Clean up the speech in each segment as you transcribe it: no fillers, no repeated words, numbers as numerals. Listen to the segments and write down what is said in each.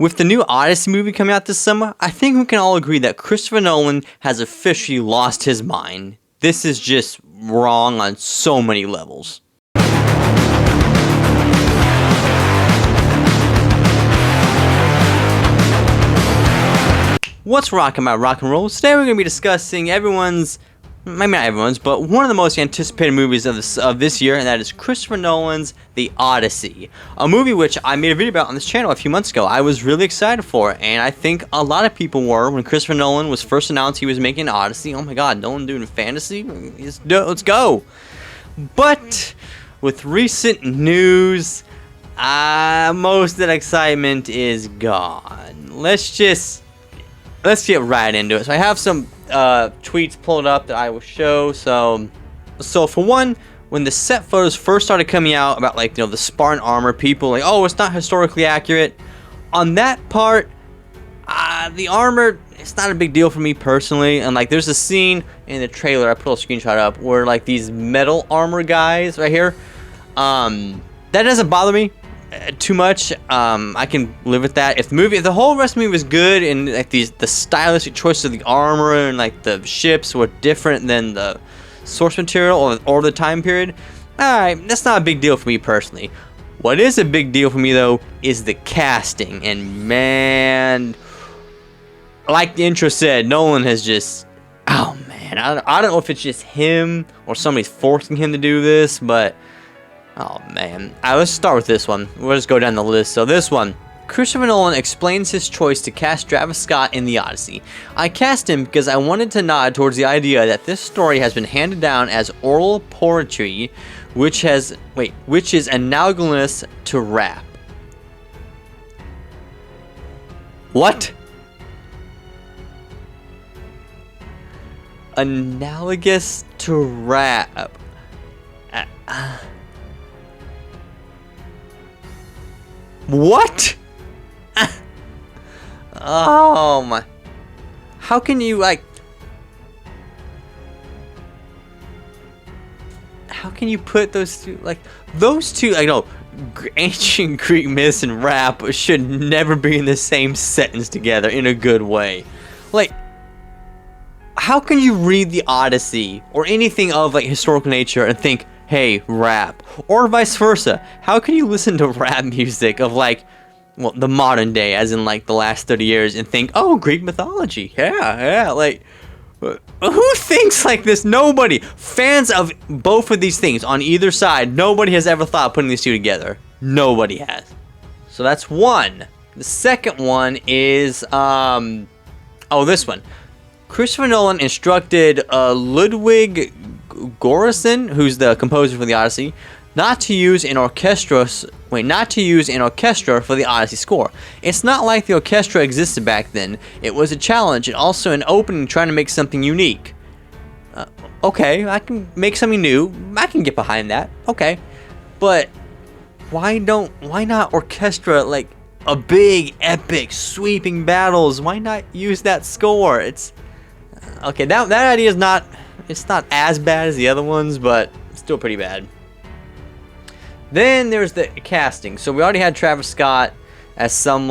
With the new Odyssey movie coming out this summer, I think we can all agree that Christopher Nolan has officially lost his mind. This is just wrong on so many levels. What's rockin' about rock and roll? Today we're going to be discussing maybe not everyone's, but one of the most anticipated movies of this year, and that is Christopher Nolan's The Odyssey. A movie which I made a video about on this channel a few months ago. I was really excited for it, and I think a lot of people were when Christopher Nolan was first announced he was making Odyssey. Oh my god, Nolan doing fantasy? Let's go! But with recent news, most of that excitement is gone. Let's get right into it. So I have some tweets pulled up that I will show. So for one, when the set photos first started coming out about the Spartan armor, people like, oh, it's not historically accurate. On that part, the armor, it's not a big deal for me personally. And there's a scene in the trailer, I put a screenshot up, where these metal armor guys right here, that doesn't bother me too much. I can live with that. If the whole rest of the movie was good and the stylistic choices of the armor and the ships were different than the source material or the time period, alright, that's not a big deal for me personally. What is a big deal for me though is the casting, and man, like the intro said, Nolan has just, oh man, I don't know if it's just him or somebody's forcing him to do this, but oh man. Let's start with this one. We'll just go down the list. So this one, Christopher Nolan explains his choice to cast Travis Scott in The Odyssey. I cast him because I wanted to nod towards the idea that this story has been handed down as oral poetry, which is analogous to rap. What? Analogous to rap. What? Oh my. How can you how can you put those two I know ancient Greek myths and rap should never be in the same sentence together in a good way. How can you read the Odyssey or anything of historical nature and think, hey, rap? Or vice versa. How can you listen to rap music of the modern day, as in the last 30 years, and think, oh, Greek mythology, yeah, who thinks like this? Nobody. Fans of both of these things on either side, nobody has ever thought of putting these two together. Nobody has. So that's one. The second one is this one. Christopher Nolan instructed Ludwig Göransson, who's the composer for the Odyssey, not to use an orchestra for the Odyssey score. It's not like the orchestra existed back then. It was a challenge and also an opening trying to make something unique. Okay, I can make something new. I can get behind that. Okay, but why not orchestra a big, epic, sweeping battles? Why not use that score? It's okay. That idea is not. It's not as bad as the other ones, but it's still pretty bad. Then there's the casting. So we already had Travis Scott as some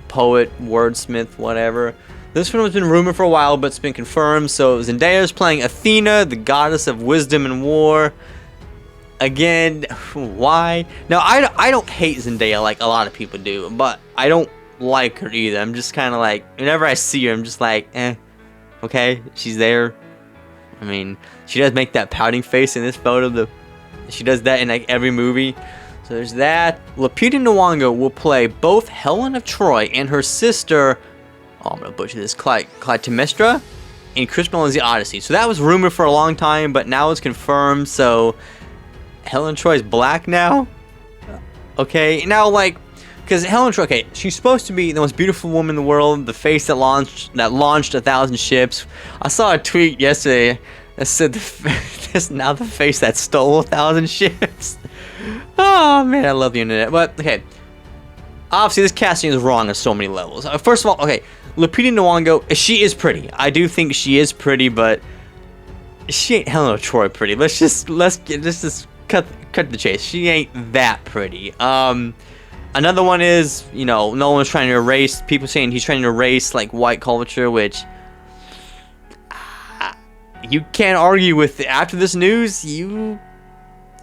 poet, wordsmith, whatever. This one has been rumored for a while, but it's been confirmed. So Zendaya's playing Athena, the goddess of wisdom and war. Again, why? Now I don't hate Zendaya like a lot of people do, but I don't like her either. I'm just kind of whenever I see her, I'm just okay, she's there. I mean, she does make that pouting face in this photo. She does that in every movie. So there's that. Lupita Nyong'o will play both Helen of Troy and her sister, I'm gonna butcher this, Clytemnestra, in Christopher Nolan's The Odyssey. So that was rumored for a long time, but now it's confirmed. So Helen Troy's black now. Okay, now because Helen Troy, okay, she's supposed to be the most beautiful woman in the world, the face that launched 1,000 ships. I saw a tweet yesterday that said this now the face that stole 1,000 ships. Oh man, I love the internet. But okay, obviously this casting is wrong on so many levels. First of all, okay, Lupita Nyong'o, she is pretty. I do think she is pretty, but she ain't Helen of Troy pretty. Let's just cut the chase. She ain't that pretty. Another one is, Nolan's trying to erase, people saying he's trying to erase, like, white culture, which you can't argue with. After this news, you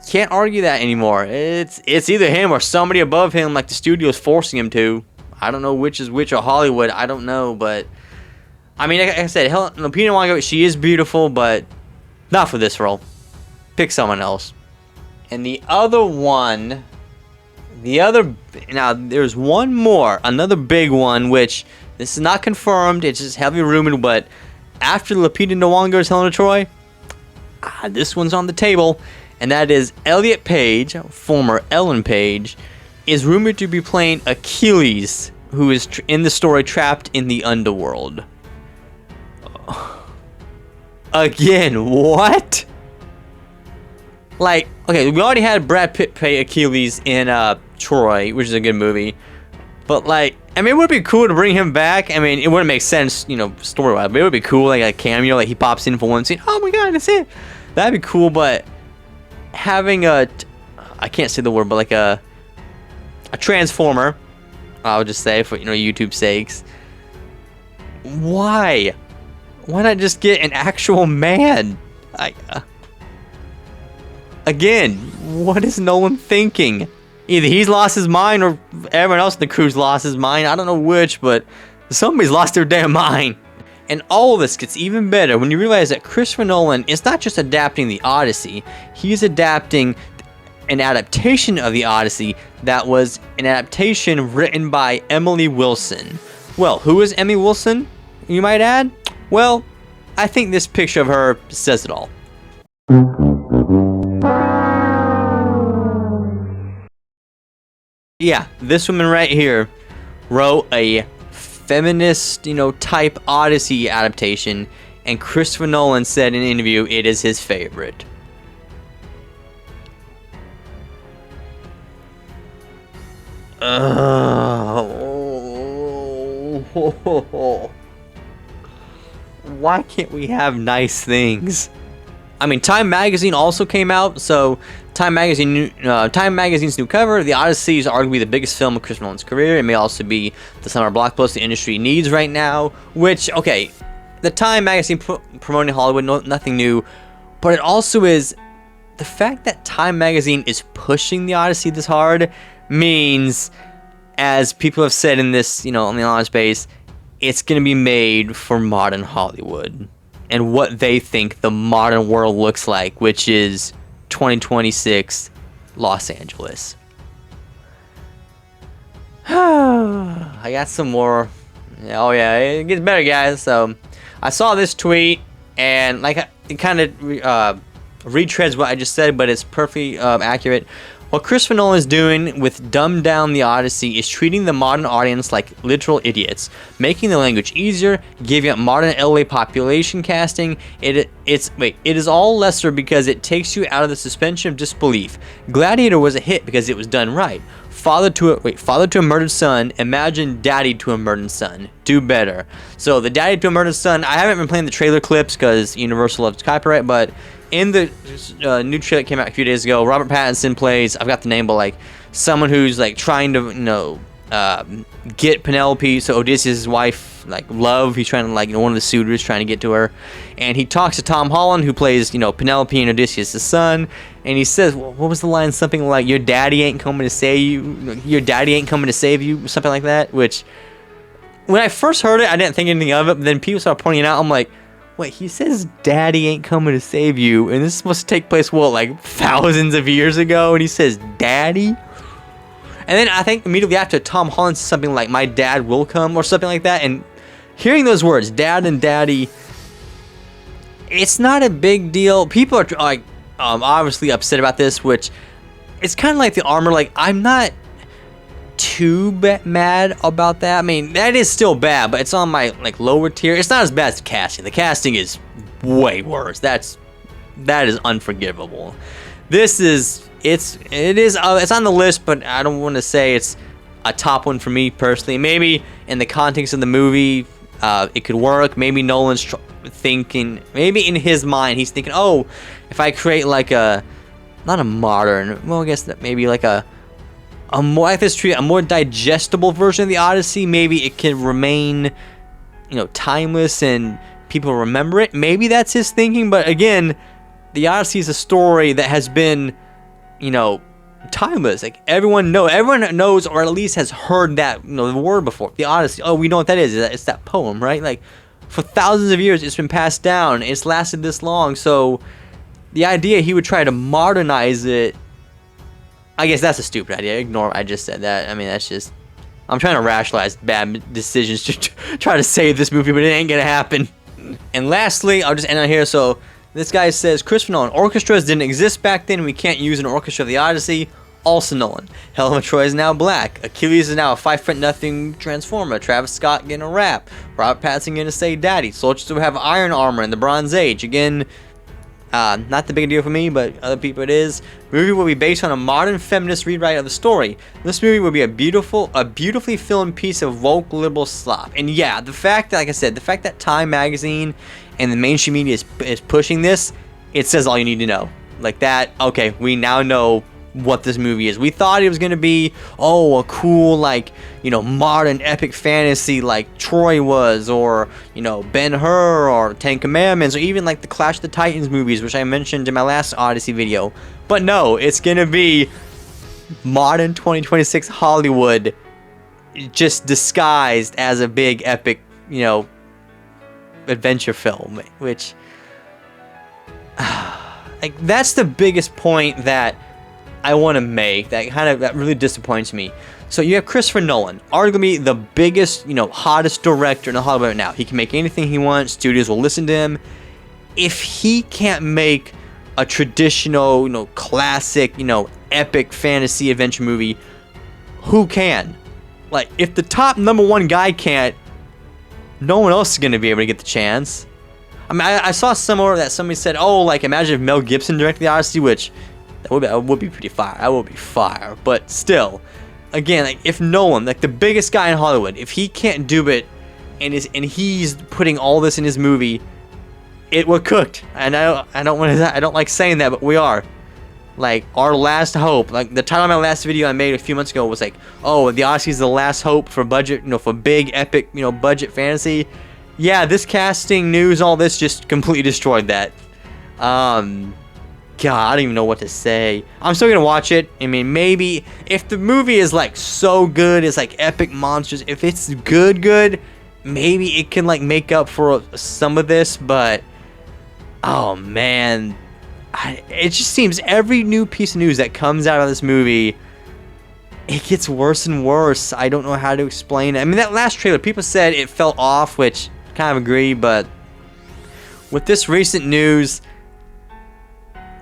can't argue that anymore. It's either him or somebody above him, like the studio's forcing him to. I don't know which is which, or Hollywood, I don't know, but I mean, like I said, Lupita Nyong'o, she is beautiful, but not for this role. Pick someone else. And now there's one more, another big one, which this is not confirmed, it's just heavily rumored, but after Lupita Nyong'o's Helena Troy, this one's on the table, and that is Elliot Page, former Ellen Page, is rumored to be playing Achilles, who is in the story trapped in the underworld. Again, what? Like, okay, we already had Brad Pitt play Achilles in Troy, which is a good movie. But, like, I mean, it would be cool to bring him back. I mean, it wouldn't make sense, story-wise, but it would be cool, like a cameo, like he pops in for one scene. Oh my god, that's it. That'd be cool, but having I can't say the word, but like a transformer, I'll just say, for, YouTube's sakes. Why? Why not just get an actual man? Again, what is Nolan thinking? Either he's lost his mind or everyone else in the crew's lost his mind. I don't know which, but somebody's lost their damn mind. And all of this gets even better when you realize that Christopher Nolan is not just adapting the Odyssey, he's adapting an adaptation of the Odyssey that was an adaptation written by Emily Wilson. Well, who is Emily Wilson, you might add? Well, I think this picture of her says it all. Yeah, this woman right here wrote a feminist, type Odyssey adaptation, and Christopher Nolan said in an interview it is his favorite. Why can't we have nice things? I mean, Time Magazine also came out, so Time Magazine's new cover, The Odyssey, is arguably the biggest film of Christopher Nolan's career. It may also be the summer blockbuster the industry needs right now, which, okay, the Time Magazine promoting Hollywood, nothing new, but it also is, the fact that Time Magazine is pushing The Odyssey this hard means, as people have said in this, on the online space, it's going to be made for modern Hollywood and what they think the modern world looks like, which is 2026 Los Angeles. I got some more. Oh yeah, it gets better, guys. So I saw this tweet, and like it kind of retreads what I just said, but it's perfectly accurate. What Christopher Nolan is doing with Dumbed Down the Odyssey is treating the modern audience like literal idiots, making the language easier, giving up modern LA population casting. It is all lesser because it takes you out of the suspension of disbelief. Gladiator was a hit because it was done right. Father to a murdered son. Imagine daddy to a murdered son. Do better. So the daddy to a murdered son. I haven't been playing the trailer clips because Universal loves copyright, but in the new trailer that came out a few days ago, Robert Pattinson plays, I've got the name, but like someone who's like trying to get Penelope, so Odysseus' wife, like love. He's trying to one of the suitors trying to get to her, and he talks to Tom Holland, who plays Penelope and Odysseus' son, and he says, what was the line? Something like, "Your daddy ain't coming to save you. Your daddy ain't coming to save you," something like that. Which, when I first heard it, I didn't think anything of it, but then people started pointing it out. I'm like, wait, he says daddy ain't coming to save you, and this is supposed to take place, like thousands of years ago, and he says daddy? And then I think immediately after, Tom Holland says something like, "My dad will come," or something like that, and hearing those words, dad and daddy, it's not a big deal. People are like obviously upset about this, which it's kind of like the armor. Like, I'm not too mad about that. I mean, that is still bad, but it's on my lower tier. It's not as bad as the casting. The casting is way worse. That is unforgivable. This is it's on the list, but I don't want to say it's a top one for me personally. Maybe in the context of the movie, it could work. Maybe Nolan's thinking, maybe in his mind, he's thinking, oh, if I create like not a modern, well, I guess that maybe like a a more, if it's treated, a more digestible version of the Odyssey, maybe it can remain, timeless and people remember it. Maybe that's his thinking, but again, the Odyssey is a story that has been, timeless. Like everyone knows, or at least has heard that, the word before. The Odyssey. Oh, we know what that is. It's that poem, right? Like for thousands of years, it's been passed down. It's lasted this long. So the idea he would try to modernize it, I guess that's a stupid idea. Ignore. I just said that. I mean, that's just. I'm trying to rationalize bad decisions to try to save this movie, but it ain't gonna happen. And lastly, I'll just end on here. So this guy says, Christopher Nolan, orchestras didn't exist back then. We can't use an orchestra of the Odyssey. Also Nolan. Helmut Troy is now black. Achilles is now a 5'0" Transformer. Travis Scott getting a rap. Robert Pattinson getting to say daddy. Soldiers will have iron armor in the Bronze Age. Again, not the big deal for me, but other people it is. Movie will be based on a modern feminist rewrite of the story. This movie will be a beautifully filmed piece of woke liberal slop. And yeah, the fact that, like I said, the fact that Time magazine and the mainstream media is pushing this, it says all you need to know. Like that, okay, we now know what this movie is. We thought it was going to be, a cool, modern epic fantasy like Troy was, or, Ben-Hur, or Ten Commandments, or even like the Clash of the Titans movies, which I mentioned in my last Odyssey video. But no, it's going to be modern 2026 Hollywood, just disguised as a big epic, adventure film, which, that's the biggest point that I want to make, that really disappoints me. So you have Christopher Nolan, arguably the biggest, hottest director in Hollywood right now. He can make anything he wants. Studios will listen to him. If he can't make a traditional, classic, epic fantasy adventure movie, who can? Like, if the top #1 guy can't, no one else is going to be able to get the chance. I mean, I saw somewhere that somebody said, imagine if Mel Gibson directed the Odyssey, which that would be pretty fire. That would be fire. But still, again, if Nolan, the biggest guy in Hollywood, if he can't do it, and he's putting all this in his movie, we're cooked. And I don't like saying that, but we are. Like, our last hope. Like, the title of my last video I made a few months ago was like, the Odyssey is the last hope for budget, for big epic, budget fantasy. Yeah, this casting news, all this just completely destroyed that. God, I don't even know what to say. I'm still gonna watch it. I mean, maybe if the movie is so good, it's epic monsters. If it's good, maybe it can make up for some of this. But oh man, it just seems every new piece of news that comes out of this movie, it gets worse and worse. I don't know how to explain it. I mean, that last trailer, people said it fell off, which I kind of agree. But with this recent news,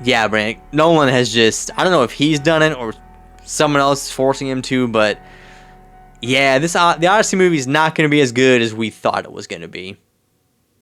yeah, Brandon, Nolan has just, I don't know if he's done it or someone else is forcing him to, but yeah, the Odyssey movie is not going to be as good as we thought it was going to be.